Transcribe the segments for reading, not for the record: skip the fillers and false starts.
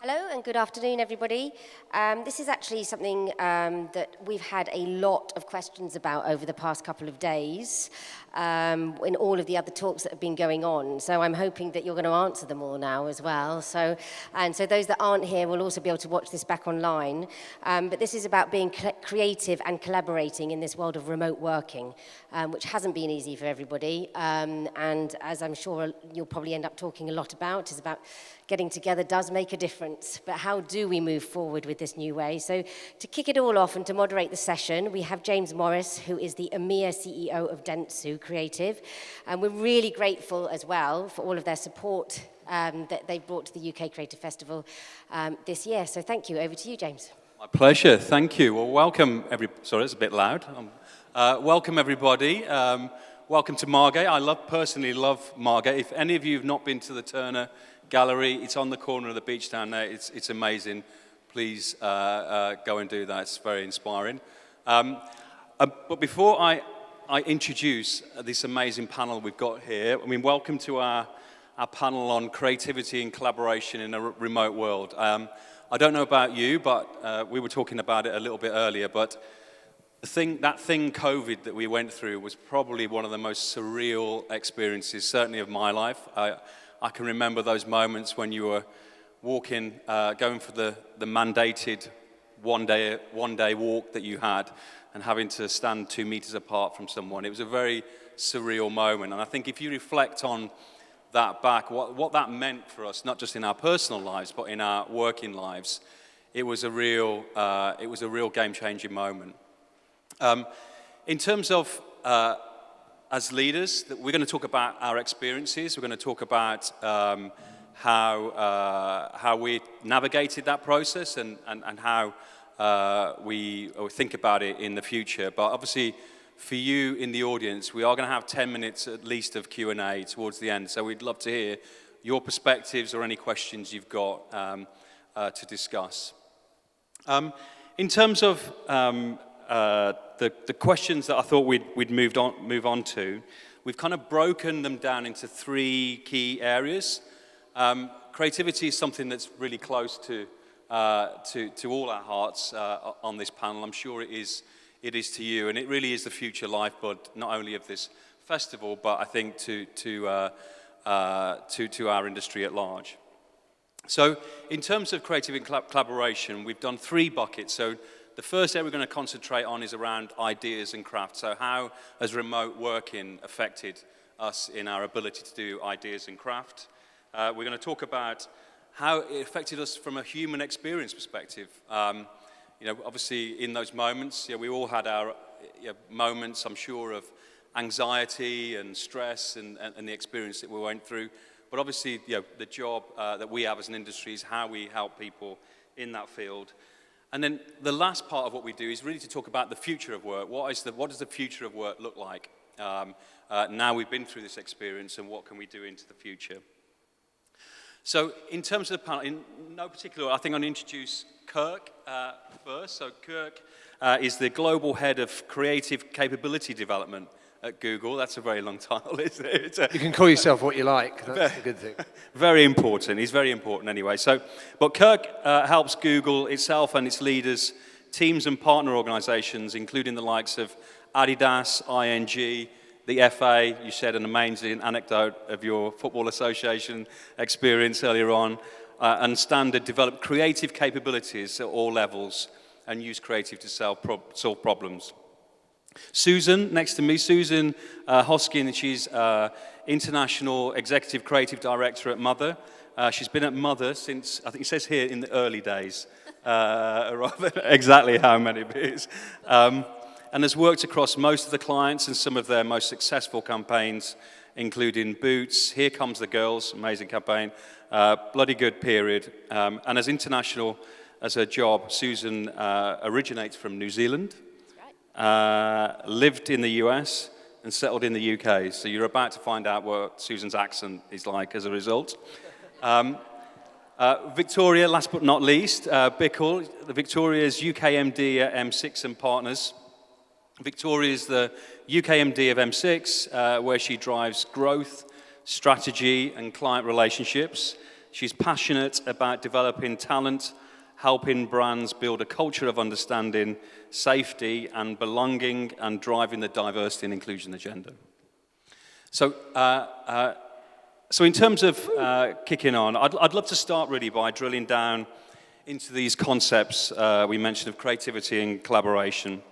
Hello and good afternoon, everybody. This is actually something that we've had a lot of questions about over the past couple of days in all of the other talks that have been going on. So I'm hoping that you're going to answer them all now as well. So those that aren't here will also be able to watch this back online. But this is about being creative and collaborating in this world of remote working, which hasn't been easy for everybody. And as I'm sure you'll probably end up talking a lot about, is about getting together does make a difference, but how do we move forward with this new way? So to kick it all off and to moderate the session, we have James Morris, who is the EMEA CEO of DENTSU Creative. And we're really grateful as well for all of their support that they've brought to the UK Creative Festival this year. So thank you. Over to you, James. My pleasure. Thank you. Well, welcome Sorry, it's a bit loud. Welcome everybody. Welcome to Margate. I personally love Margate. If any of you have not been to the Turner Gallery, it's on the corner of the beach down there. It's amazing. Please go and do that. It's very inspiring. But before I introduce this amazing panel we've got here, I mean, welcome to our panel on creativity and collaboration in a remote world. I don't know about you, but we were talking about it a little bit earlier, but that thing COVID that we went through was probably one of the most surreal experiences, certainly of my life. I can remember those moments when you were walking, going for the mandated one day walk that you had and having to stand 2 meters apart from someone. It was a very surreal moment. And I think if you reflect on that back, what that meant for us, not just in our personal lives, but in our working lives, it was a real game-changing moment. In terms of as leaders, we're going to talk about our experiences. We're going to talk about how we navigated that process and how we think about it in the future. But obviously, for you in the audience, we are going to have 10 minutes at least of Q&A towards the end. So we'd love to hear your perspectives or any questions you've got to discuss. In terms of the questions that I thought we'd move on to, we've kind of broken them down into 3 key areas. Creativity is something that's really close to all our hearts on this panel. I'm sure it is to you, and it really is the future lifeblood, not only of this festival, but I think to our industry at large. So, in terms of creative and collaboration, we've done 3 buckets. So, the first area we're going to concentrate on is around ideas and craft. So how has remote working affected us in our ability to do ideas and craft? We're going to talk about how it affected us from a human experience perspective. Obviously in those moments, we all had our moments, I'm sure, of anxiety and stress and the experience that we went through. But obviously, the job that we have as an industry is how we help people in that field. And then the last part of what we do is really to talk about the future of work. What does the future of work look like now we've been through this experience, and what can we do into the future? So in terms of the panel, in no particular order, I think I'm going to introduce Kirk first. So Kirk is the Global Head of Creative Capability Development at Google. That's a very long title, isn't it? You can call yourself what you like. That's a good thing. Very important. He's very important anyway. But Kirk helps Google itself and its leaders, teams and partner organizations, including the likes of Adidas, ING, the FA. You shared an amazing anecdote of your Football Association experience earlier on. And Standard develop creative capabilities at all levels and use creative to solve problems. Susan, next to me, Susan Hosking, she's International Executive Creative Director at Mother. She's been at Mother since, I think it says here, in the early days, rather than exactly how many it is, and has worked across most of the clients and some of their most successful campaigns, including Boots, Here Comes the Girls, amazing campaign, Bloody Good Period, and as international as her job, Susan originates from New Zealand. Lived in the US and settled in the UK. So you're about to find out what Susan's accent is like as a result. Victoria, last but not least, Bickle. Victoria's UK MD at mSix and Partners. Victoria is the UK MD of mSix, where she drives growth, strategy, and client relationships. She's passionate about developing talent, helping brands build a culture of understanding, safety and belonging, and driving the diversity and inclusion agenda. So in terms of kicking on, I'd love to start really by drilling down into these concepts we mentioned of creativity and collaboration.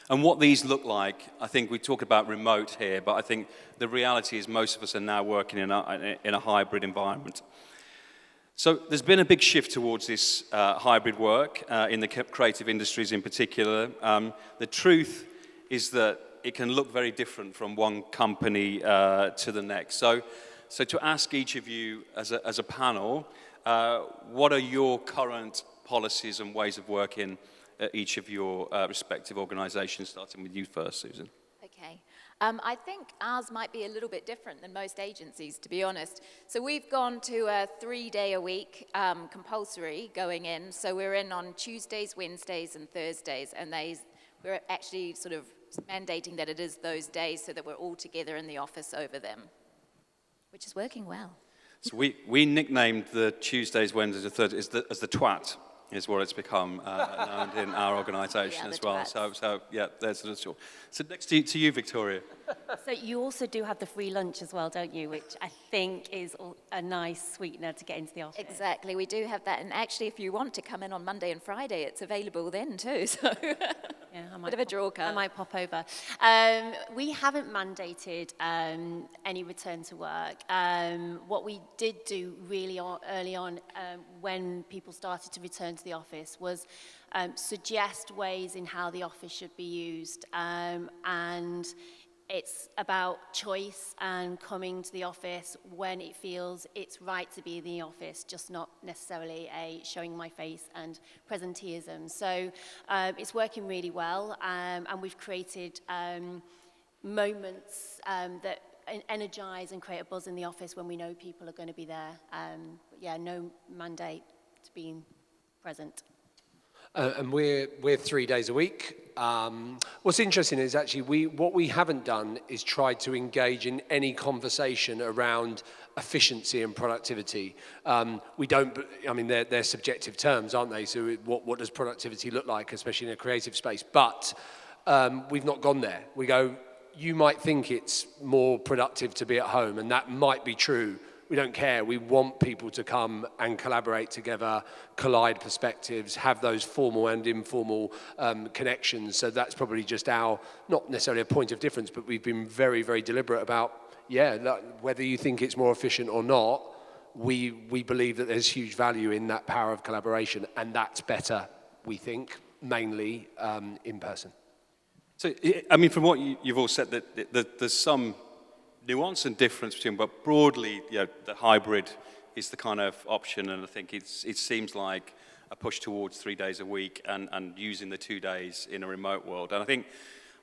And what these look like. I think we talk about remote here, but I think the reality is most of us are now working in a hybrid environment. So there's been a big shift towards this hybrid work in the creative industries in particular. The truth is that it can look very different from one company to the next. So to ask each of you as a panel, what are your current policies and ways of working at each of your respective organizations, starting with you first, Susan? Okay. I think ours might be a little bit different than most agencies, to be honest. So we've gone to a 3-day-a-week compulsory going in. So we're in on Tuesdays, Wednesdays, and Thursdays. And we're actually sort of mandating that it is those days so that we're all together in the office over them, which is working well. So we nicknamed the Tuesdays, Wednesdays, and Thursdays as the twat. Is what it's become known in our organisation as well. So yeah, there's the short. So next to you, Victoria. So you also do have the free lunch as well, don't you? Which I think is a nice sweetener to get into the office. Exactly, we do have that. And actually, if you want to come in on Monday and Friday, it's available then too. So yeah, bit of a draw card. I might pop over. We haven't mandated any return to work. What we did do really early on when people started to return to the office was suggest ways in how the office should be used, and it's about choice and coming to the office when it feels it's right to be in the office, just not necessarily a showing my face and presenteeism. So it's working really well, and we've created moments that energize and create a buzz in the office when we know people are going to be there. Yeah, no mandate to being present. And we're 3 days a week. What's interesting is actually what we haven't done is tried to engage in any conversation around efficiency and productivity. We don't, I mean, they're subjective terms, aren't they? So what does productivity look like, especially in a creative space? But we've not gone there. We go, you might think it's more productive to be at home, and that might be true. We don't care. We want people to come and collaborate together, collide perspectives, have those formal and informal connections. So that's probably just our, not necessarily a point of difference, but we've been very, very deliberate about, whether you think it's more efficient or not, we believe that there's huge value in that power of collaboration, and that's better, we think, mainly in person. So, I mean, from what you've all said, that there's some nuance and difference between, but broadly, the hybrid is the kind of option, and I think it seems like a push towards 3 days a week and using the 2 days in a remote world. And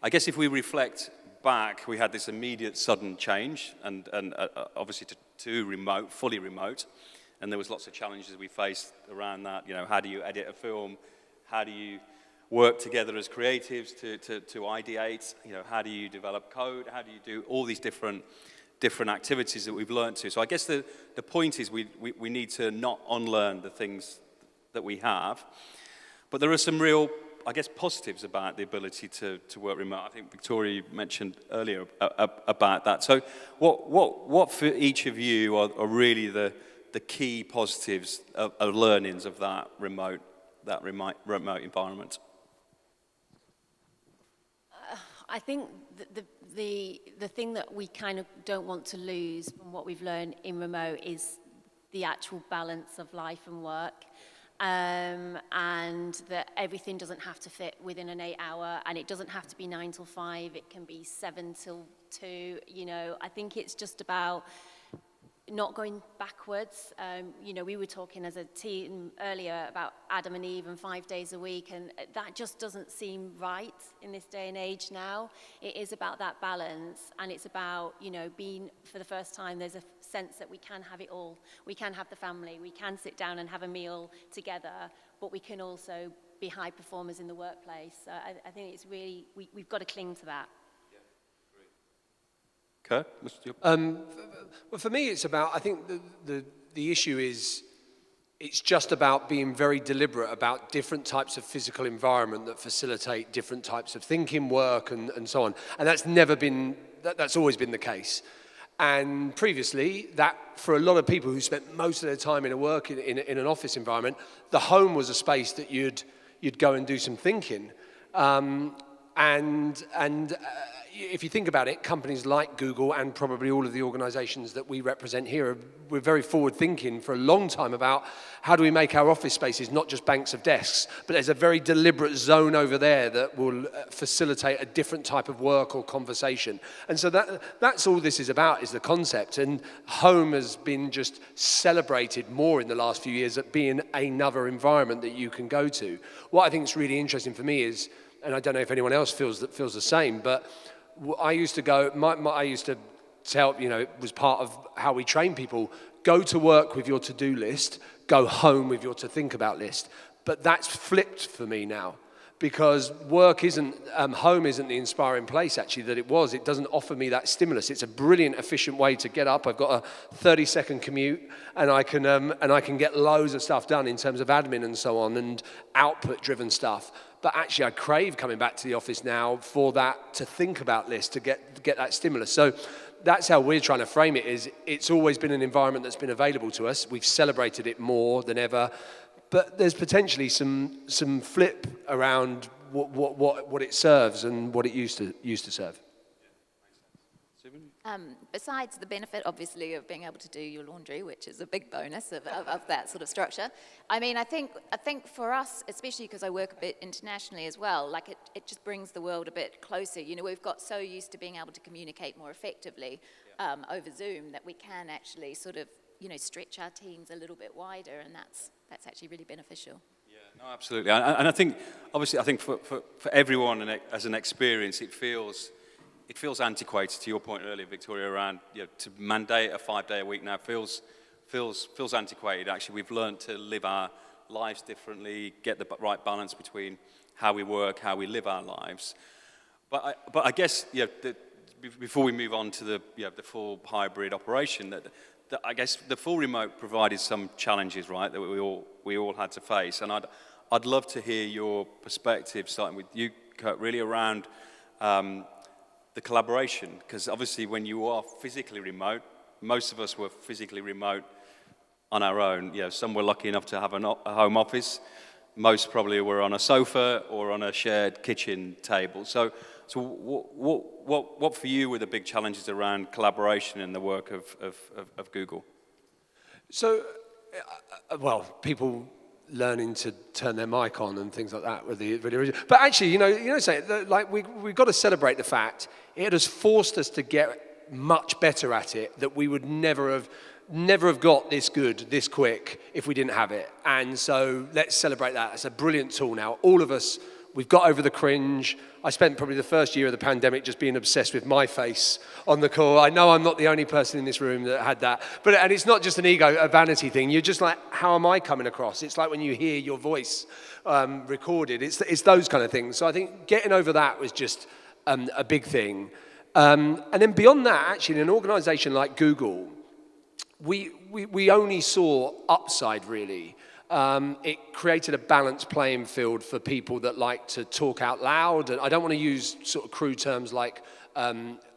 I guess if we reflect back, we had this immediate sudden change, and obviously to remote, fully remote, and there was lots of challenges we faced around that. How do you edit a film? How do you work together as creatives to ideate? How do you develop code? How do you do all these different activities that we've learned to? So I guess the point is we need to not unlearn the things that we have, but there are some real, I guess, positives about the ability to work remote. I think Victoria mentioned earlier about that. So what for each of you are really the key positives of learnings of that remote environment? I think the thing that we kind of don't want to lose from what we've learned in remote is the actual balance of life and work, and that everything doesn't have to fit within an 8-hour, and it doesn't have to be 9 till 5. It can be 7 till 2. I think it's just about not going backwards. We were talking as a team earlier about Adam and Eve and 5 days a week, and that just doesn't seem right in this day and age now. It is about that balance, and it's about, being, for the first time, there's a sense that we can have it all. We can have the family, we can sit down and have a meal together, but we can also be high performers in the workplace. I think it's really, we've got to cling to that. Kirk? Well, for me, it's about, I think the issue is, it's just about being very deliberate about different types of physical environment that facilitate different types of thinking, work, and so on. And that's never been, that's always been the case. And previously, that for a lot of people who spent most of their time in an office environment, the home was a space that you'd go and do some thinking. If you think about it, companies like Google and probably all of the organizations that we represent here, we're very forward thinking for a long time about how do we make our office spaces not just banks of desks, but there's a very deliberate zone over there that will facilitate a different type of work or conversation. And so that's all this is about, is the concept. And home has been just celebrated more in the last few years at being another environment that you can go to. What I think is really interesting for me is, and I don't know if anyone else feels the same, but I used to go, I used to tell, it was part of how we train people, go to work with your to-do list, go home with your to-think about list. But that's flipped for me now, because home isn't the inspiring place actually that it was. It doesn't offer me that stimulus. It's a brilliant, efficient way to get up. I've got a 30-second commute, and I can get loads of stuff done in terms of admin and so on, and output-driven stuff. But actually, I crave coming back to the office now for that to think about list, to get that stimulus. So that's how we're trying to frame it. Is it's always been an environment that's been available to us. We've celebrated it more than ever, but there's potentially some flip around what it serves and what it used to serve. Besides the benefit, obviously, of being able to do your laundry, which is a big bonus of that sort of structure. I mean, I think for us, especially because I work a bit internationally as well, like it just brings the world a bit closer. We've got so used to being able to communicate more effectively over Zoom that we can actually sort of, stretch our teams a little bit wider, and that's actually really beneficial. Yeah, no, absolutely. And I think, obviously, for everyone and as an experience, it feels antiquated. To your point earlier, Victoria, around to mandate a 5-day-a-week now feels antiquated. Actually, we've learned to live our lives differently, get the right balance between how we work, how we live our lives. But I guess before we move on to the full hybrid operation, that I guess the full remote provided some challenges, right, that we all had to face. And I'd love to hear your perspective, starting with you, Kirk, really around the collaboration, because obviously when you are physically remote, most of us were physically remote on our own. Some were lucky enough to have a home office. Most probably were on a sofa or on a shared kitchen table. So what for you were the big challenges around collaboration in the work of Google? So, people learning to turn their mic on and things like that with the original. But actually, we've got to celebrate the fact it has forced us to get much better at it, that we would never have got this good, this quick, if we didn't have it. And so let's celebrate that. It's a brilliant tool now. All of us, we've got over the cringe. I spent probably the first year of the pandemic just being obsessed with my face on the call. I know I'm not the only person in this room that had that. And it's not just a vanity thing. You're just like, how am I coming across? It's like when you hear your voice recorded. It's those kind of things. So I think getting over that was just a big thing. And then beyond that, actually, in an organization like Google, we only saw upside, really. It created a balanced playing field for people that like to talk out loud. And I don't want to use sort of crude terms like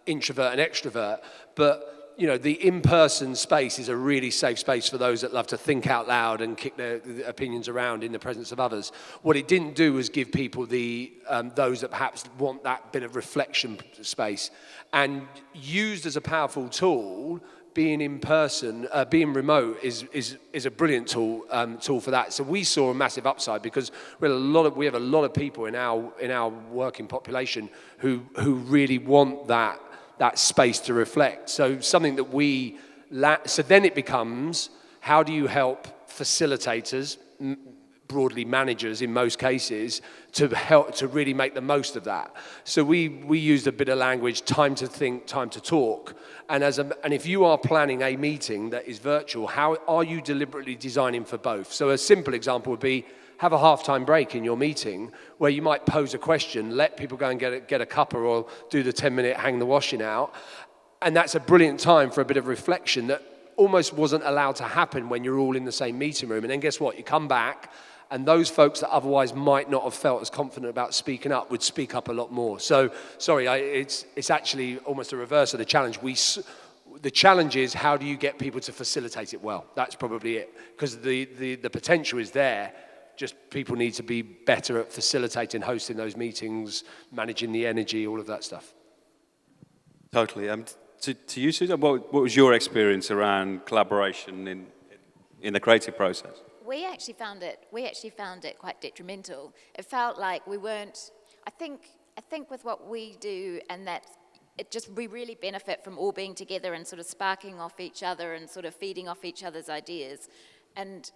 introvert and extrovert, but the in-person space is a really safe space for those that love to think out loud and kick their opinions around in the presence of others. What it didn't do was give people those that perhaps want that bit of reflection space. And used as a powerful tool, being in person, being remote is a brilliant tool for that. So we saw a massive upside because we have a lot of people in our working population who really want that space to reflect. So something that so then it becomes, how do you help facilitators, broadly managers in most cases, to help to really make the most of that? So we used a bit of language, time to think, time to talk. And if you are planning a meeting that is virtual, how are you deliberately designing for both? So a simple example would be, have a half-time break in your meeting where you might pose a question, let people go and get a cuppa or do the 10-minute hang the washing out, And that's a brilliant time for a bit of reflection that almost wasn't allowed to happen when you're all in the same meeting room. And then guess what? You come back, and those folks that otherwise might not have felt as confident about speaking up would speak up a lot more. So, sorry, it's actually almost a reverse of the challenge. The challenge is, how do you get people to facilitate it well? That's probably it. Because the potential is there. Just people need to be better at facilitating, hosting those meetings, managing the energy, all of that stuff. Totally. To you, Susan, what was your experience around collaboration in the creative process? We actually found it quite detrimental. It felt like we weren't. I think with what we do, and that we really benefit from all being together and sort of sparking off each other and sort of feeding off each other's ideas, and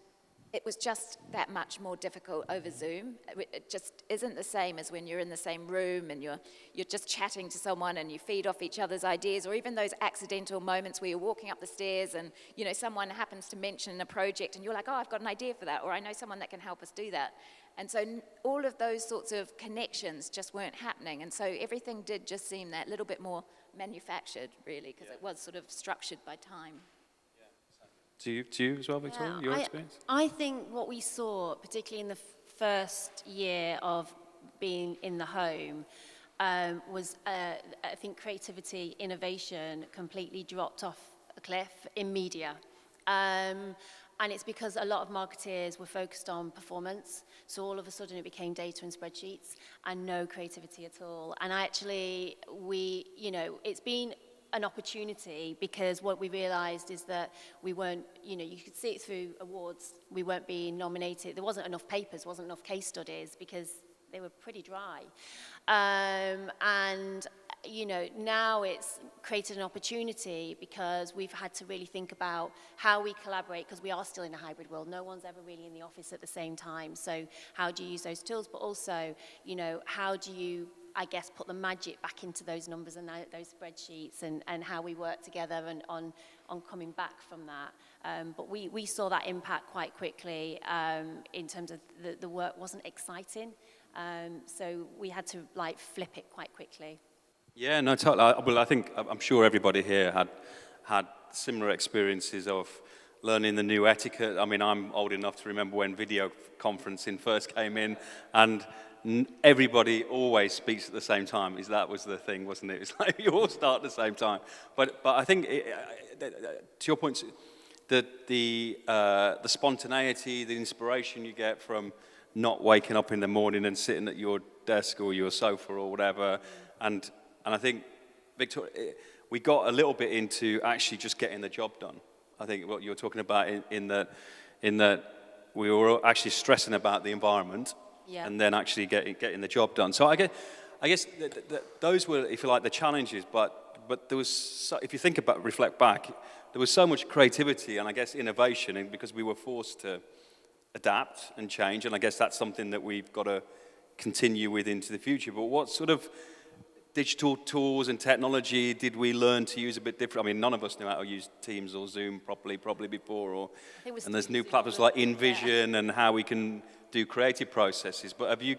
it was just that much more difficult over Zoom. It just isn't the same as when you're in the same room and you're just chatting to someone and you feed off each other's ideas, or even those accidental moments where you're walking up the stairs and, you know, someone happens to mention a project and you're like, oh, I've got an idea for that, or I know someone that can help us do that. And so all of those sorts of connections just weren't happening. And so everything did just seem that little bit more manufactured, really, because it was sort of structured by time. To you as well, Victoria, your experience? I think what we saw, particularly in the first year of being in the home, was, I think, creativity, innovation completely dropped off a cliff in media. And it's because a lot of marketeers were focused on performance. So all of a sudden it became data and spreadsheets and no creativity at all. And actually, it's been an opportunity, because what we realized is that we weren't, you could see it through awards, we weren't being nominated. There wasn't enough papers, wasn't enough case studies, because they were pretty dry. Now it's created an opportunity because we've had to really think about how we collaborate, because we are still in a hybrid world. No one's ever really in the office at the same time. So how do you use those tools? But also, how do you, I guess, put the magic back into those numbers and those spreadsheets, and how we work together and on coming back from that. But we saw that impact quite quickly in terms of the work wasn't exciting. So we had to flip it quite quickly. Yeah, no, totally. Well, I'm sure everybody here had similar experiences of learning the new etiquette. I mean, I'm old enough to remember when video conferencing first came in, and everybody always speaks at the same time. That was the thing, wasn't it? It's like you all start at the same time. But I think, to your point, the spontaneity, the inspiration you get from not waking up in the morning and sitting at your desk or your sofa or whatever, and I think, Victoria, we got a little bit into actually just getting the job done. I think what you're talking about in that we were actually stressing about the environment, and then actually getting the job done. So I guess those were, if you like, the challenges. But there was, if you reflect back, there was so much creativity and I guess innovation, and because we were forced to adapt and change. And I guess that's something that we've got to continue with into the future. But what sort of digital tools and technology did we learn to use a bit different? I mean, none of us knew how to use Teams or Zoom properly, probably before. And there's new platforms like InVision and how we can do creative processes. But have you,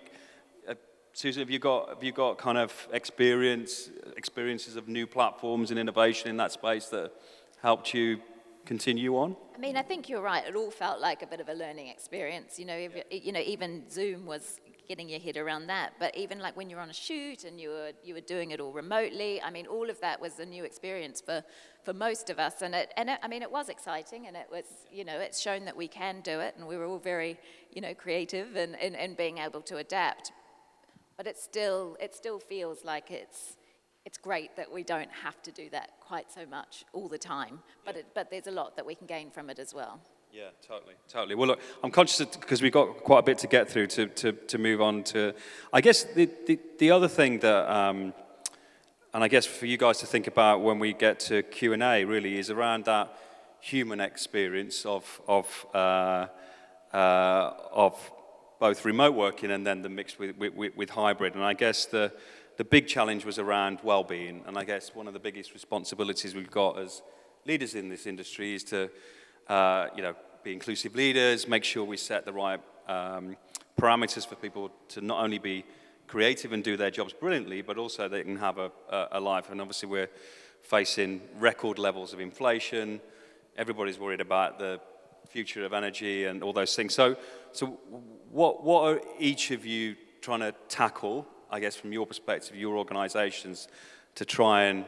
Susan, have you got kind of experiences of new platforms and innovation in that space that helped you continue on? I mean, I think you're right. It all felt like a bit of a learning experience. Even Zoom was getting your head around that. But even like when you're on a shoot and you were doing it all remotely, I mean, all of that was a new experience for most of us. And it was exciting, and it was, it's shown that we can do it, and we were all very, creative and being able to adapt. But it still feels like it's great that we don't have to do that quite so much all the time. But there's a lot that we can gain from it as well. Yeah, totally. Well, look, I'm conscious because we've got quite a bit to get through to move on to, I guess the other thing that, and I guess for you guys to think about when we get to Q&A really is around that human experience of both remote working and then the mix with hybrid. And I guess the big challenge was around well-being. And I guess one of the biggest responsibilities we've got as leaders in this industry is to be inclusive leaders, make sure we set the right parameters for people to not only be creative and do their jobs brilliantly, but also they can have a life. And obviously we're facing record levels of inflation. Everybody's worried about the future of energy and all those things. So what are each of you trying to tackle, I guess, from your perspective, your organizations, to try and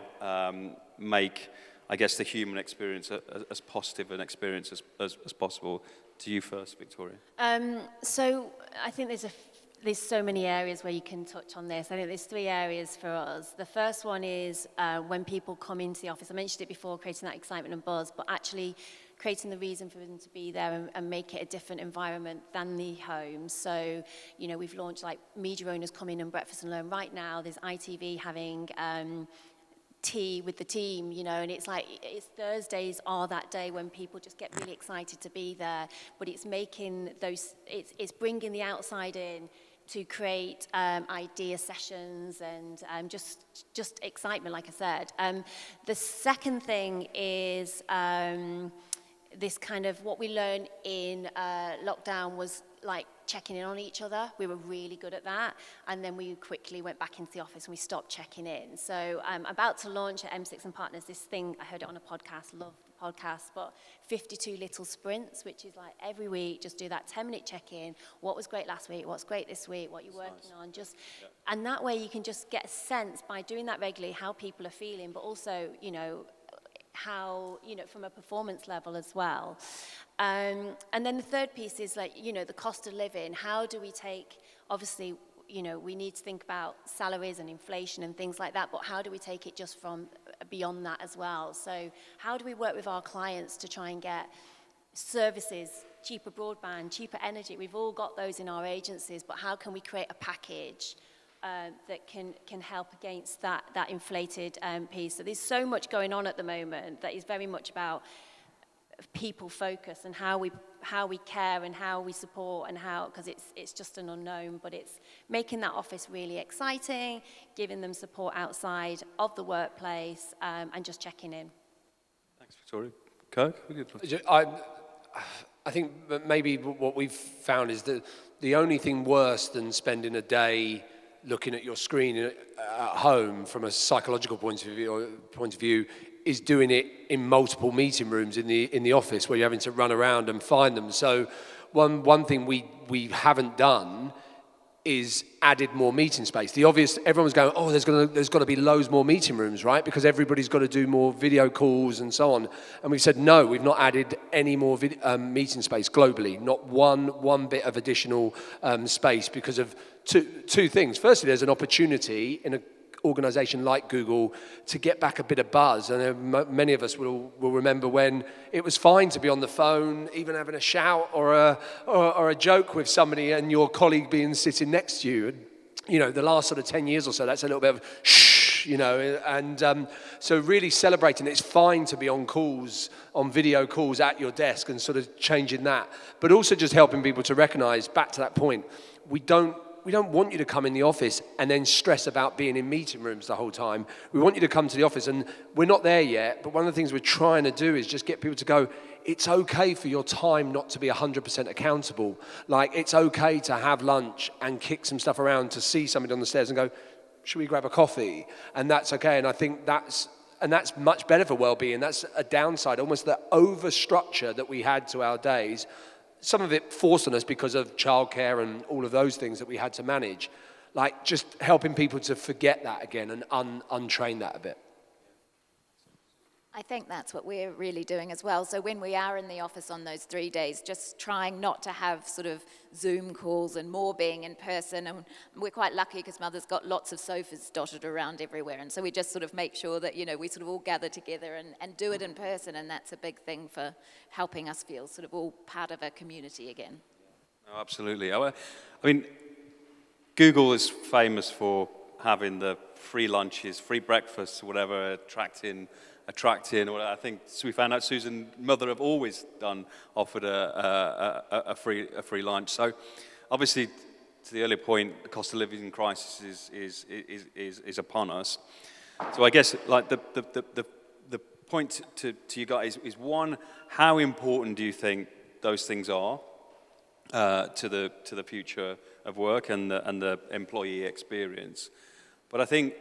make, I guess, the human experience as positive an experience as possible? To you first, Victoria. So I think there's so many areas where you can touch on this. I think there's 3 areas for us. The first one is when people come into the office. I mentioned it before, creating that excitement and buzz, but actually creating the reason for them to be there and make it a different environment than the home. So, you know, we've launched like media owners come in and breakfast and learn. Right now, there's ITV having tea with the team, you know, and it's like, it's Thursdays are that day when people just get really excited to be there, but it's making those, it's bringing the outside in to create idea sessions and just excitement, like I said. The second thing is this kind of, what we learned in lockdown was like checking in on each other. We were really good at that. And then we quickly went back into the office and we stopped checking in. So I'm about to launch at mSix and Partners this thing, I heard it on a podcast, love the podcast, but 52 little sprints, which is like every week, just do that 10-minute check-in. What was great last week? What's great this week? What you're working on? Just, and that way you can just get a sense by doing that regularly how people are feeling, but also, you know, how, you know, from a performance level as well. And then the third piece is like, you know, the cost of living. How do we take, obviously, you know, we need to think about salaries and inflation and things like that, but how do we take it just from beyond that as well? So how do we work with our clients to try and get services, cheaper broadband, cheaper energy? We've all got those in our agencies, but how can we create a package that can help against that inflated piece? So there's so much going on at the moment that is very much about people focus and how we care and how we support and how, because it's just an unknown, but it's making that office really exciting, giving them support outside of the workplace, and just checking in. Thanks, Victoria. Kirk? I think that maybe what we've found is that the only thing worse than spending a day looking at your screen at home from a psychological point of view is doing it in multiple meeting rooms in the office where you're having to run around and find them. So one thing we haven't done is added more meeting space. The obvious, everyone's going, oh, there's got to be loads more meeting rooms, right? Because everybody's got to do more video calls and so on. And we've said, no, we've not added any more meeting space globally, not one bit of additional space because of two things. Firstly, there's an opportunity in an organization like Google to get back a bit of buzz. And many of us will remember when it was fine to be on the phone, even having a shout or a joke with somebody and your colleague being sitting next to you. And, you know, the last sort of 10 years or so, that's a little bit of shh, you know, and so really celebrating it's fine to be on calls, on video calls at your desk and sort of changing that. But also just helping people to recognize, back to that point, we don't want you to come in the office and then stress about being in meeting rooms the whole time. We want you to come to the office, and we're not there yet, but one of the things we're trying to do is just get people to go, it's okay for your time not to be 100% accountable. Like, it's okay to have lunch and kick some stuff around, to see somebody on the stairs and go, should we grab a coffee? And that's okay, and I think that's much better for well-being. That's a downside, almost the over-structure that we had to our days. Some of it forced on us because of childcare and all of those things that we had to manage. Like, just helping people to forget that again and untrain that a bit. I think that's what we're really doing as well. So when we are in the office on those 3 days, just trying not to have sort of Zoom calls and more being in person. And we're quite lucky because Mother's got lots of sofas dotted around everywhere. And so we just sort of make sure that, you know, we sort of all gather together and do it in person. And that's a big thing for helping us feel sort of all part of a community again. Oh, absolutely. I mean, Google is famous for having the free lunches, free breakfasts, whatever, attracting. Or I think we found out Susan Mother have always offered a free lunch. So obviously, to the earlier point, the cost of living crisis is upon us. So I guess like the point to you guys is, one, how important do you think those things are to the future of work and the employee experience? But I think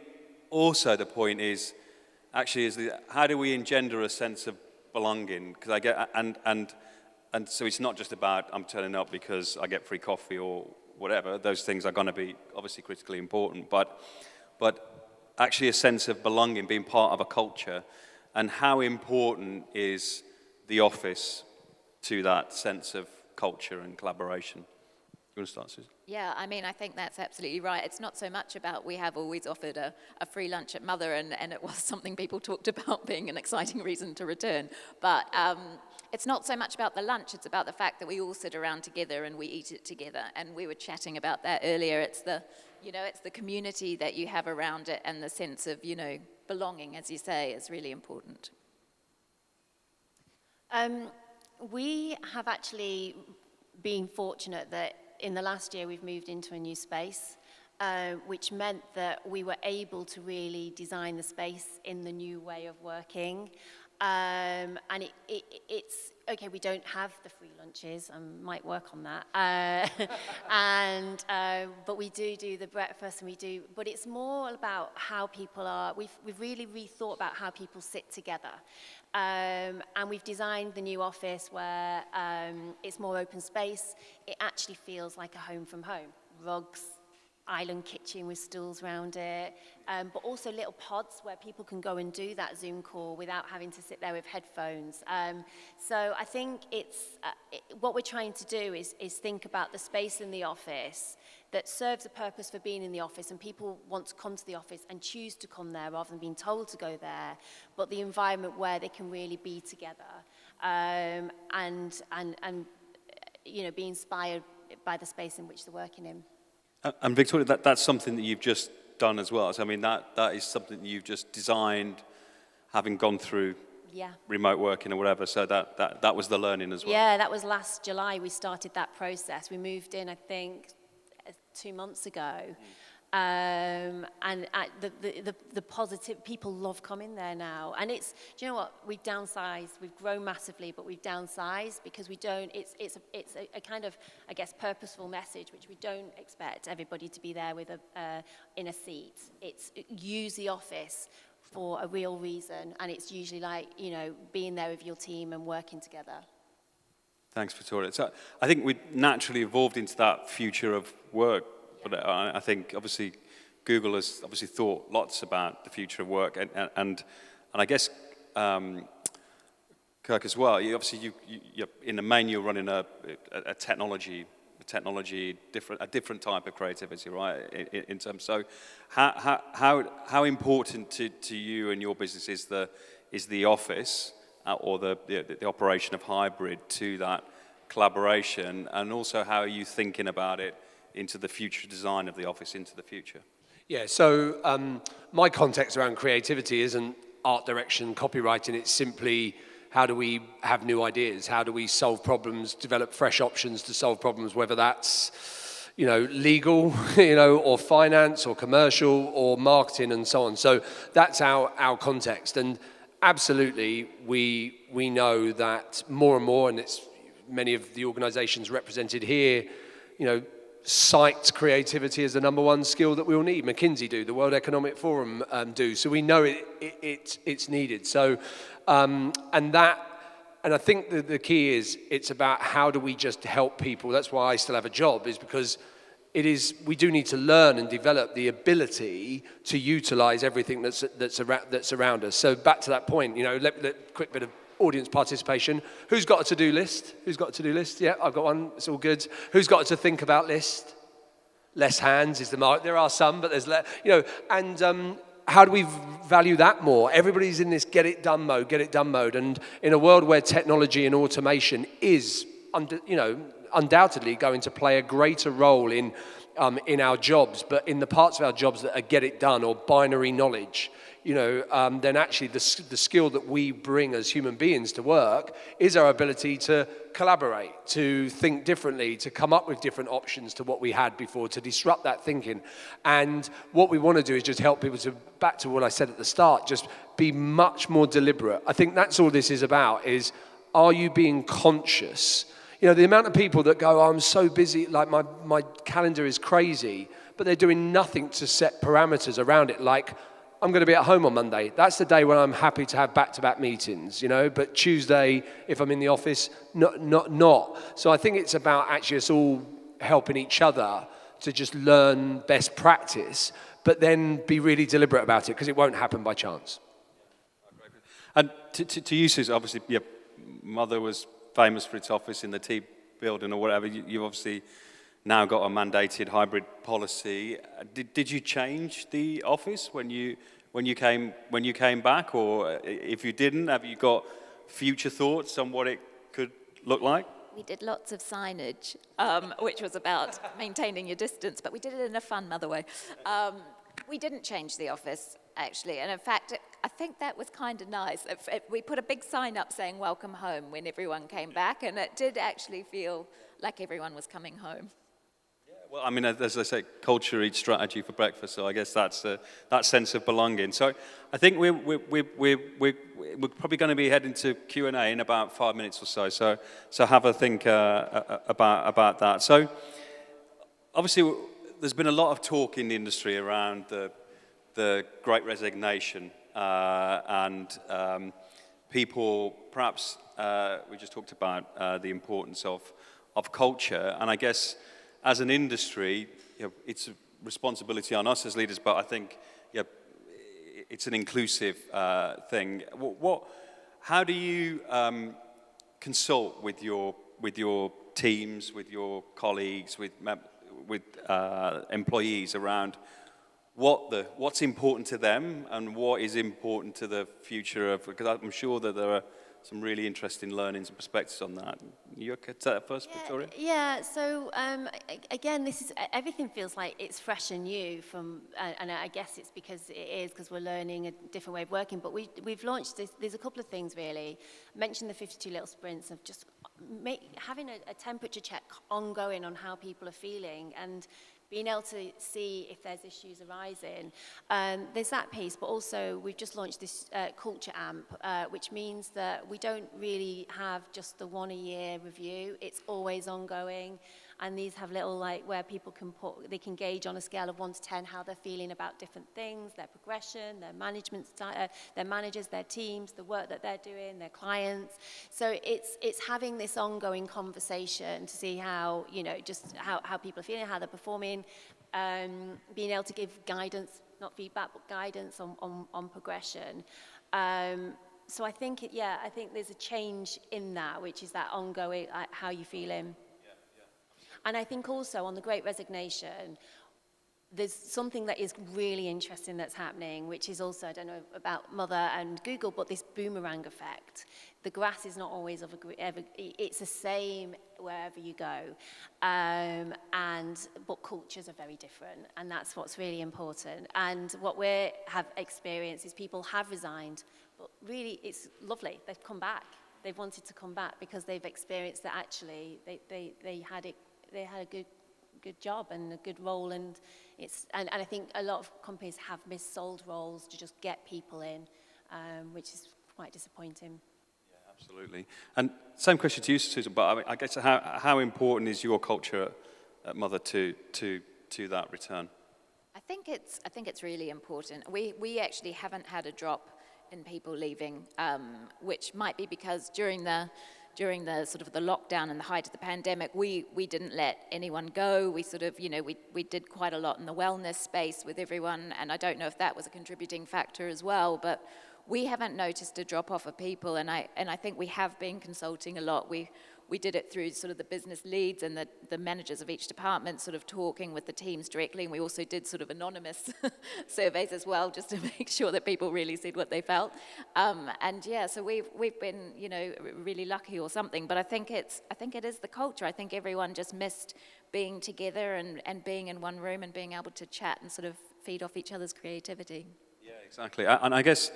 also the point is, actually is how do we engender a sense of belonging? Because I get, and so it's not just about I'm turning up because I get free coffee or whatever. Those things are going to be obviously critically important, but actually a sense of belonging, being part of a culture, and how important is the office to that sense of culture and collaboration? You want to start, Susan? Yeah, I mean, I think that's absolutely right. It's not so much about, we have always offered a free lunch at Mother, and it was something people talked about being an exciting reason to return. But it's not so much about the lunch, it's about the fact that we all sit around together and we eat it together. And we were chatting about that earlier. It's the, it's the community that you have around it, and the sense of, belonging, as you say, is really important. We have actually been fortunate that in the last year we've moved into a new space, which meant that we were able to really design the space in the new way of working. And it's, okay, we don't have the free lunches, might work on that. But we do the breakfast, and but it's more about how people are, we've really rethought about how people sit together. And we've designed the new office where it's more open space. It actually feels like a home from home. Rugs, island kitchen with stools around it, but also little pods where people can go and do that Zoom call without having to sit there with headphones. So I think what we're trying to do is think about the space in the office that serves a purpose for being in the office, and people want to come to the office and choose to come there rather than being told to go there, but the environment where they can really be together, and be inspired by the space in which they're working in. And Victoria, that's something that you've just done as well. So I mean, that is something that you've just designed, having gone through remote working or whatever. So that was the learning as well. Yeah, that was last July. We started that process. We moved in, I think, 2 months ago. And the positive, people love coming there now. And do you know what, we've downsized, we've grown massively, but we've downsized because we don't, it's a kind of, I guess, purposeful message, which we don't expect everybody to be there with in a seat. It's use the office for a real reason, and it's usually like, being there with your team and working together. Thanks, Victoria. So I think we naturally evolved into that future of work. But I think obviously Google has obviously thought lots about the future of work, and I guess Kirk as well. You're in the main, you're running a technology, a different type of creativity, right? In terms, so how important to you and your business is the office or the operation of hybrid to that collaboration, and also how are you thinking about it into the future design of the office into the future? Yeah, so my context around creativity isn't art direction, copywriting. It's simply how do we have new ideas? How do we solve problems, develop fresh options to solve problems, whether that's, legal, or finance or commercial or marketing and so on. So that's our context. And absolutely, we know that more and more, and it's many of the organizations represented here, cite creativity as the number one skill that we all need. McKinsey do, the World Economic Forum do. So we know it's needed. So, and I think the key is it's about how do we just help people. That's why I still have a job, is because we do need to learn and develop the ability to utilize everything that's around us. So back to that point, quick bit of audience participation. Who's got a to-do list? Yeah, I've got one. It's all good. Who's got a to think about list? Less hands is the mark. There are some, but there's less. And how do we value that more? Everybody's in this get it done mode. And in a world where technology and automation is, undoubtedly going to play a greater role in our jobs, but in the parts of our jobs that are get it done or binary knowledge, then actually the skill that we bring as human beings to work is our ability to collaborate, to think differently, to come up with different options to what we had before, to disrupt that thinking. And what we want to do is just help people to, back to what I said at the start, just be much more deliberate. I think that's all this is about, is are you being conscious? The amount of people that go, I'm so busy, like my calendar is crazy, but they're doing nothing to set parameters around it, like I'm going to be at home on Monday. That's the day when I'm happy to have back-to-back meetings, you know. But Tuesday, if I'm in the office, not. So I think it's about actually us all helping each other to just learn best practice, but then be really deliberate about it, because it won't happen by chance. And to you, Susan, obviously, your mother was famous for its office in the T building or whatever. You've obviously now got a mandated hybrid policy. Did you change the office when you came back, or if you didn't, have you got future thoughts on what it could look like? We did lots of signage, which was about maintaining your distance, but we did it in a fun, mother way. We didn't change the office, actually, and in fact, I think that was kind of nice. We put a big sign up saying "Welcome home" when everyone came back, and it did actually feel like everyone was coming home. Well, I mean, as I say, culture eats strategy for breakfast, so I guess that's that sense of belonging. So I think we're probably going to be heading to Q&A in about 5 minutes or so. So have a think about that. So obviously, there's been a lot of talk in the industry around the Great Resignation and people, perhaps we just talked about the importance of culture, and I guess as an industry, you know, it's a responsibility on us as leaders, but I think it's an inclusive thing. How do you consult with your teams, with your colleagues, with employees around what's important to them and what is important to the future of? Because I'm sure that there are some really interesting learnings and perspectives on that. You could take that first, Victoria? Yeah, so again, everything feels like it's fresh and new and I guess it's because we're learning a different way of working, but we've launched this. There's a couple of things really. I mentioned the 52 little sprints of just having a temperature check ongoing on how people are feeling and being able to see if there's issues arising. There's that piece, but also we've just launched this culture amp, which means that we don't really have just the 1 a year review. It's always ongoing. And these have little, like, where people they can gauge on a scale of 1 to 10 how they're feeling about different things, their progression, their management style, their managers, their teams, the work that they're doing, their clients. So it's having this ongoing conversation to see how, you know, just how people are feeling, how they're performing, being able to give guidance, not feedback, but guidance on progression. So I think, I think there's a change in that, which is that ongoing, how you're feeling. And I think also on the Great Resignation, there's something that is really interesting that's happening, which is also, I don't know about Mother and Google, but this boomerang effect. The grass is not always it's the same wherever you go. But cultures are very different, and that's what's really important. And what we have experienced is people have resigned, but really it's lovely. They've come back. They've wanted to come back because they've experienced that actually they had a good job and a good role, and I think a lot of companies have missold roles to just get people in, which is quite disappointing. Yeah, absolutely. And same question to you, Susan, but I mean, I guess how important is your culture at Mother to that return? I think it's really important. We actually haven't had a drop in people leaving, which might be because during the sort of the lockdown and the height of the pandemic, we didn't let anyone go. We sort of, we did quite a lot in the wellness space with everyone, and I don't know if that was a contributing factor as well, but we haven't noticed a drop off of people, and I think we have been consulting a lot. We did it through sort of the business leads and the managers of each department sort of talking with the teams directly, and we also did sort of anonymous surveys as well, just to make sure that people really said what they felt. So we've been, really lucky or something, but I think it is the culture. I think everyone just missed being together and being in one room and being able to chat and sort of feed off each other's creativity. Yeah, exactly. And I guess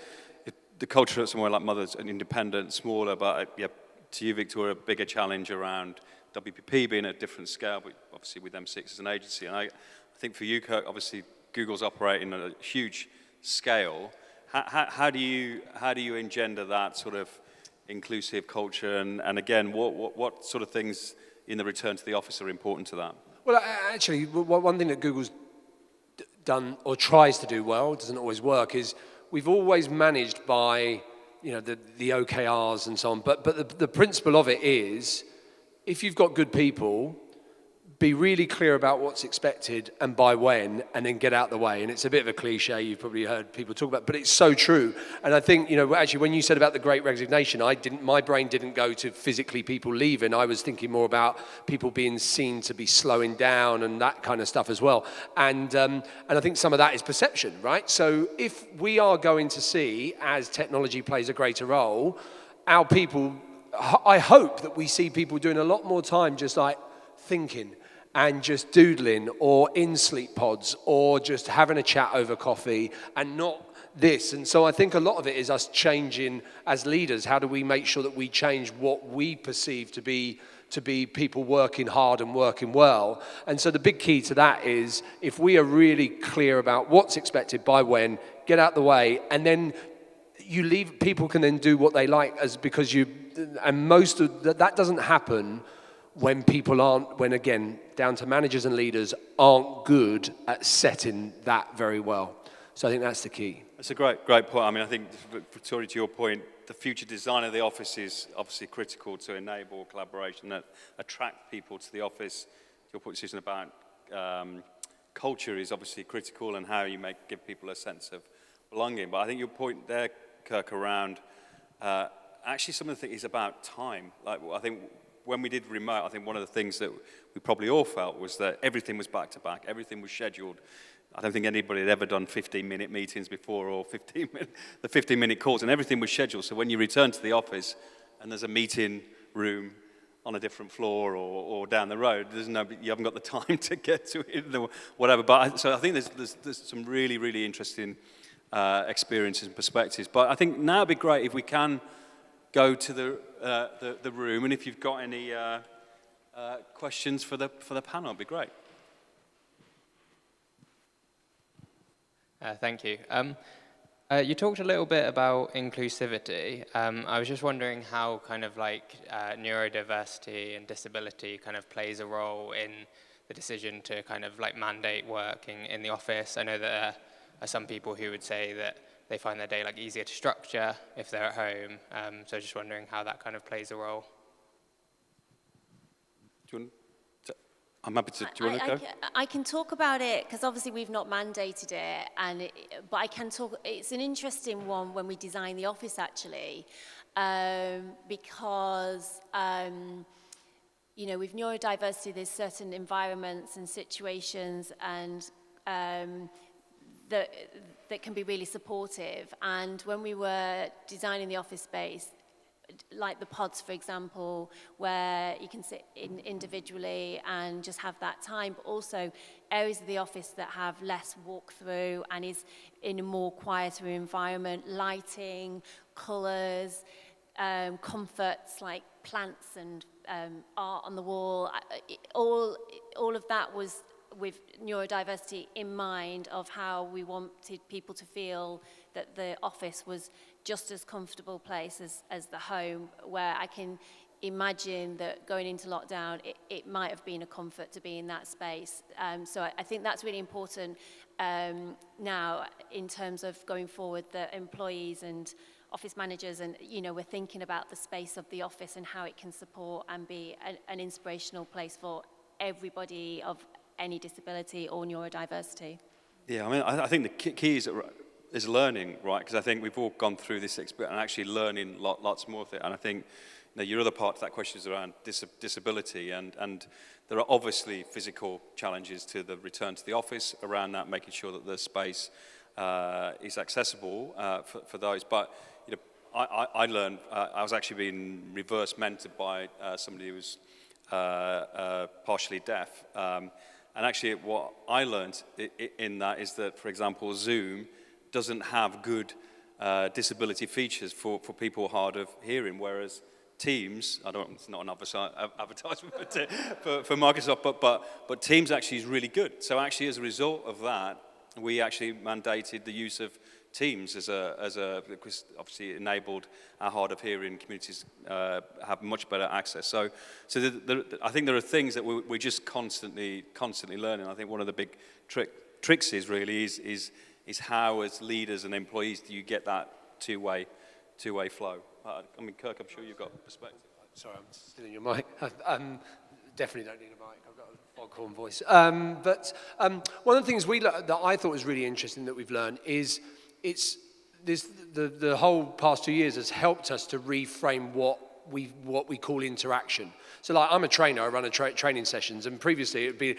the culture at somewhere like Mother's an independent, smaller, but to you, Victoria, a bigger challenge around WPP being a different scale, but obviously with mSix as an agency. And I think for you, Kirk, obviously Google's operating at a huge scale. How do you engender that sort of inclusive culture? And again, what sort of things in the return to the office are important to that? Well, actually, one thing that Google's done or tries to do well, doesn't always work, is we've always managed by, the OKRs and so on. But the principle of it is, if you've got good people, be really clear about what's expected and by when, and then get out the way. And it's a bit of a cliche, you've probably heard people talk about, but it's so true. And I think, actually when you said about the Great Resignation, my brain didn't go to physically people leaving. I was thinking more about people being seen to be slowing down and that kind of stuff as well. And I think some of that is perception, right? So if we are going to see, as technology plays a greater role, our people, I hope that we see people doing a lot more time just like thinking and just doodling, or in sleep pods, or just having a chat over coffee, and not this. And so I think a lot of it is us changing as leaders. How do we make sure that we change what we perceive to be people working hard and working well? And so the big key to that is, if we are really clear about what's expected by when, get out the way, and then you leave, people can then do what they like, and most of that doesn't happen when people again, down to managers and leaders, aren't good at setting that very well. So I think that's the key. That's a great point. I mean, I think, Victoria, to your point, the future design of the office is obviously critical to enable collaboration, that attract people to the office. Your point, Susan, about culture is obviously critical, and how you give people a sense of belonging. But I think your point there, Kirk, around actually some of the things is about time. Like, I think when we did remote, I think one of the things that we probably all felt was that everything was back to back, everything was scheduled. I don't think anybody had ever done 15-minute meetings before, or the 15-minute calls, and everything was scheduled. So when you return to the office and there's a meeting room on a different floor or down the road, you haven't got the time to get to it or whatever. So I think there's some really, really interesting experiences and perspectives. But I think now it'd be great if we can go to the room, and if you've got any questions for the panel, it'd be great. Thank you. You talked a little bit about inclusivity. I was just wondering how kind of neurodiversity and disability kind of plays a role in the decision to kind of mandate working in the office. I know that there are some people who would say that they find their day easier to structure if they're at home. So just wondering how that kind of plays a role. I'm happy to. Do you want to go? I can talk about it, because obviously we've not mandated it, but I can talk. It's an interesting one when we design the office, actually, because with neurodiversity, there's certain environments and situations and that can be really supportive. And when we were designing the office space, like the pods, for example, where you can sit in individually and just have that time, but also areas of the office that have less walk-through and is in a more quieter environment, lighting, colours, comforts like plants and art on the wall, all of that was with neurodiversity in mind, of how we wanted people to feel that the office was just as comfortable place as the home, where I can imagine that going into lockdown, it might have been a comfort to be in that space. So I think that's really important now in terms of going forward, that employees and office managers and, we're thinking about the space of the office and how it can support and be an inspirational place for everybody of any disability or neurodiversity. Yeah, I mean, I think the key is learning, right? Because I think we've all gone through this experience and actually learning lots more of it. And I think your other part of that question is around disability, and there are obviously physical challenges to the return to the office around that, making sure that the space is accessible for those. But I learned, I was actually being reverse mentored by somebody who was partially deaf. And actually what I learned in that is that, for example, Zoom doesn't have good disability features for people hard of hearing, whereas Teams, it's not an advertisement for Microsoft, but Teams actually is really good. So actually, as a result of that, we actually mandated the use of Teams because obviously it enabled our hard of hearing communities have much better access. So I think there are things that we're just constantly learning. I think one of the big tricks is really is how, as leaders and employees, do you get that two-way flow? I mean, Kirk, I'm sure you've got perspective. Sorry, I'm stealing your mic. Definitely don't need a mic. I've got a foghorn voice. But one of the things that I thought was really interesting that we've learned is the whole past 2 years has helped us to reframe what we call interaction. So, like, I'm a trainer. I run training sessions, and previously it would be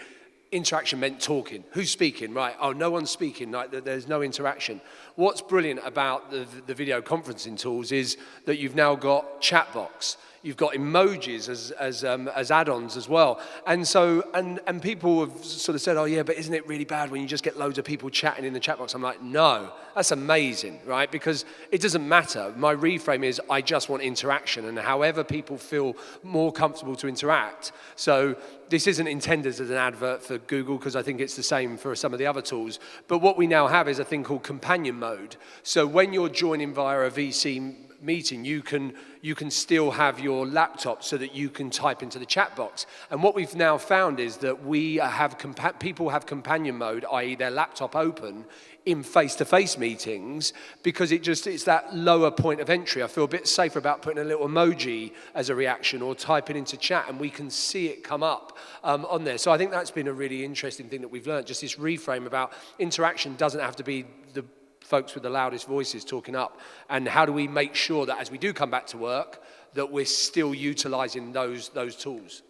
interaction meant talking. Who's speaking? Right. Oh, no one's speaking. Like, there's no interaction. What's brilliant about the video conferencing tools is that you've now got chat box. You've got emojis as add-ons as well. And so, and people have sort of said, oh yeah, but isn't it really bad when you just get loads of people chatting in the chat box? I'm like, no, that's amazing, right? Because it doesn't matter. My reframe is I just want interaction, and however people feel more comfortable to interact. So this isn't intended as an advert for Google, because I think it's the same for some of the other tools. But what we now have is a thing called companion mode. So when you're joining via a VC meeting, you can still have your laptop so that you can type into the chat box. And what we've now found is that people have companion mode, i.e. their laptop open, in face-to-face meetings, because it's that lower point of entry. I feel a bit safer about putting a little emoji as a reaction or typing into chat, and we can see it come up on there. So I think that's been a really interesting thing that we've learned, just this reframe about interaction doesn't have to be the folks with the loudest voices talking up, and how do we make sure that as we do come back to work that we're still utilizing those tools.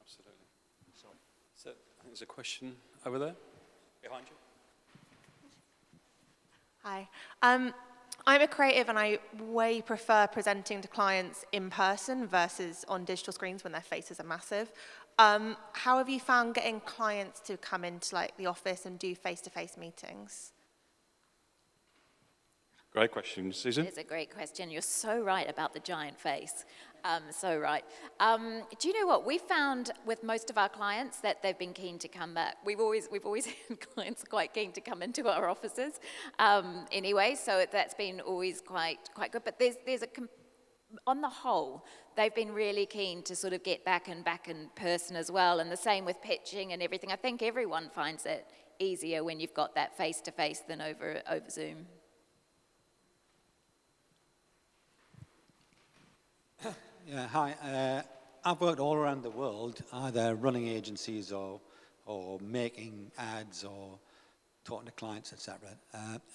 Absolutely. Sorry. So I think there's a question over there behind you. Hi. I'm a creative, and I way prefer presenting to clients in person versus on digital screens when their faces are massive. How have you found getting clients to come into like the office and do face-to-face meetings? Great question. Susan? It's a great question. You're so right about the giant face. So right. Do you know what? We found with most of our clients that they've been keen to come back. We've always had clients quite keen to come into our offices anyway, so that's been always quite good. But there's on the whole, they've been really keen to sort of get back in person as well, and the same with pitching and everything. I think everyone finds it easier when you've got that face-to-face than over Zoom. Yeah, hi. I've worked all around the world, either running agencies or making ads or talking to clients, etc.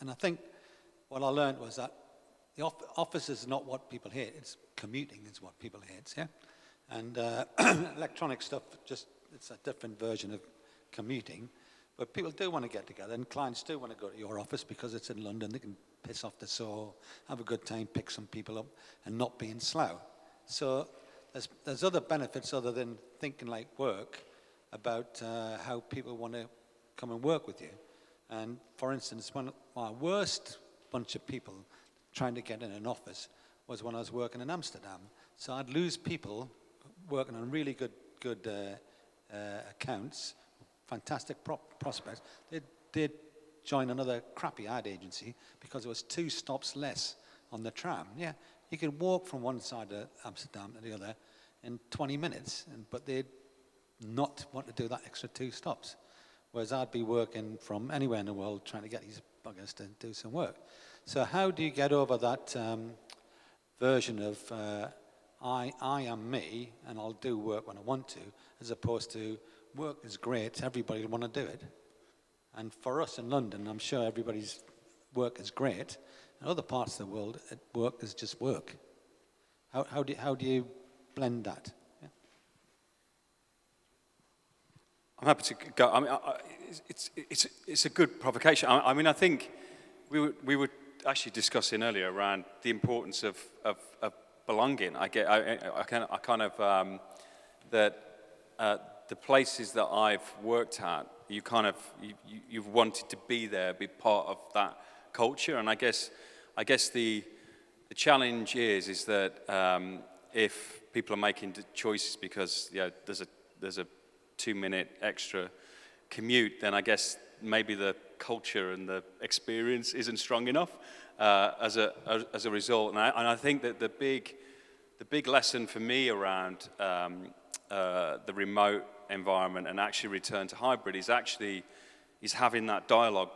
And I think what I learned was that the office is not what people hate. It's commuting is what people hate, yeah? And electronic stuff, it's a different version of commuting. But people do want to get together, and clients do want to go to your office because it's in London. They can piss off the saw, have a good time, pick some people up, and not being slow. So there's other benefits other than thinking like work about how people want to come and work with you. And for instance, one of my worst bunch of people trying to get in an office was when I was working in Amsterdam. So I'd lose people working on really good accounts, fantastic prospects. They'd join another crappy ad agency because it was 2 stops less on the tram. Yeah. You could walk from one side of Amsterdam to the other in 20 minutes, but they'd not want to do that extra 2 stops. Whereas I'd be working from anywhere in the world trying to get these buggers to do some work. So how do you get over that version of I am me and I'll do work when I want to, as opposed to work is great, everybody will want to do it. And for us in London, I'm sure everybody's work is great. In other parts of the world, work is just work. How do you blend that? Yeah. I'm happy to go. I mean, it's a good provocation. I mean, I think we were actually discussing earlier around the importance of belonging. I kind of that the places that I've worked at, you've wanted to be there, be part of that culture, and I guess the challenge is that if people are making choices because there's a 2-minute extra commute, then I guess maybe the culture and the experience isn't strong enough as a result. And I think that the big lesson for me around the remote environment and actually return to hybrid is actually is having that dialogue,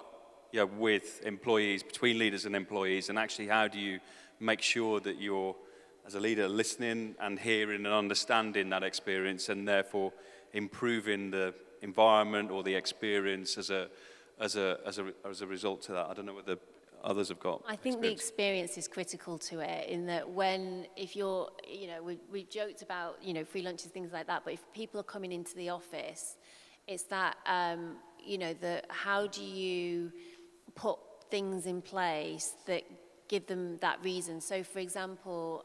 with employees, between leaders and employees, and actually how do you make sure that you're, as a leader, listening and hearing and understanding that experience, and therefore improving the environment or the experience as a result to that. I don't know whether others have got I think the experience is critical to it, in that if you're, we've joked about, free lunches, things like that, but if people are coming into the office, it's that, how do you put things in place that give them that reason. So, for example,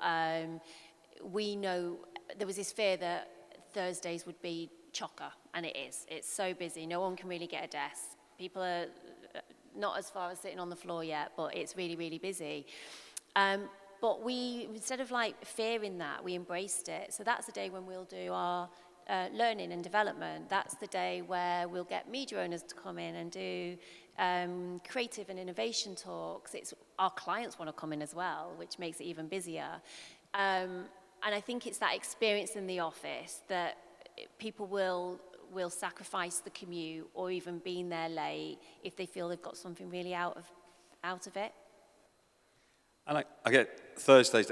we know there was this fear that Thursdays would be chocker, and it is. It's so busy. No one can really get a desk. People are not as far as sitting on the floor yet, but it's really, really busy. But we, instead of fearing that, we embraced it. So that's the day when we'll do our learning and development. That's the day where we'll get media owners to come in and do creative and innovation talks. Our clients want to come in as well, which makes it even busier. And I think it's that experience in the office that people will sacrifice the commute or even being there late if they feel they've got something really out of it. And I get Thursdays,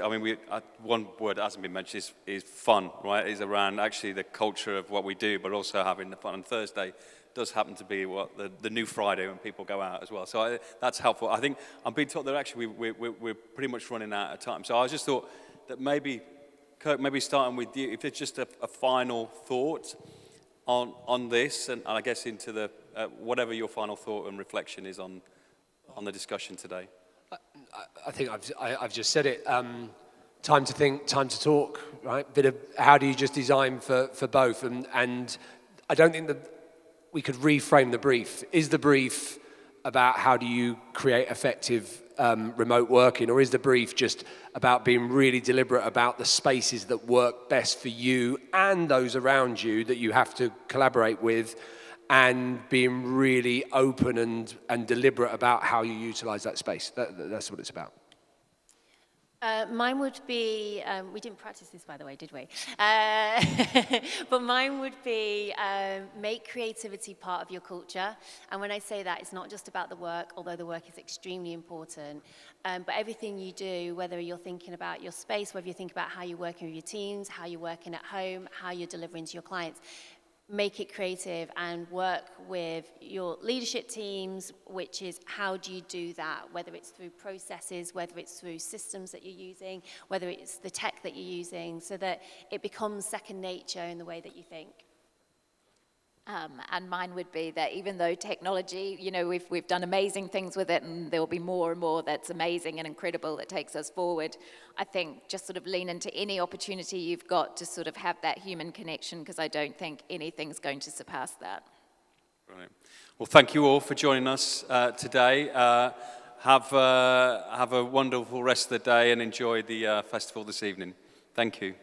one word that hasn't been mentioned is fun, right? Is around actually the culture of what we do, but also having the fun. And Thursday does happen to be the new Friday when people go out as well. So that's helpful. I think I'm being told that actually we're pretty much running out of time. So I just thought that maybe, Kirk, maybe starting with you, if it's just a final thought on this, and I guess into the whatever your final thought and reflection is on the discussion today. I think I've just said it. Time to think, time to talk, right? Bit of how do you just design for both? And I don't think that we could reframe the brief. Is the brief about how do you create effective remote working, or is the brief just about being really deliberate about the spaces that work best for you and those around you that you have to collaborate with, and being really open and deliberate about how you utilize that space? That's what it's about. Mine would be, we didn't practice this, by the way, did we? But mine would be make creativity part of your culture. And when I say that, it's not just about the work, although the work is extremely important. But everything you do, whether you're thinking about your space, whether you think about how you're working with your teams, how you're working at home, how you're delivering to your clients, make it creative and work with your leadership teams, which is how do you do that, whether it's through processes, whether it's through systems that you're using, whether it's the tech that you're using, so that it becomes second nature in the way that you think. And mine would be that even though technology, we've done amazing things with it, and there will be more and more that's amazing and incredible that takes us forward, I think just sort of lean into any opportunity you've got to sort of have that human connection, because I don't think anything's going to surpass that. Brilliant. Well, thank you all for joining us today. Have a wonderful rest of the day and enjoy the festival this evening. Thank you.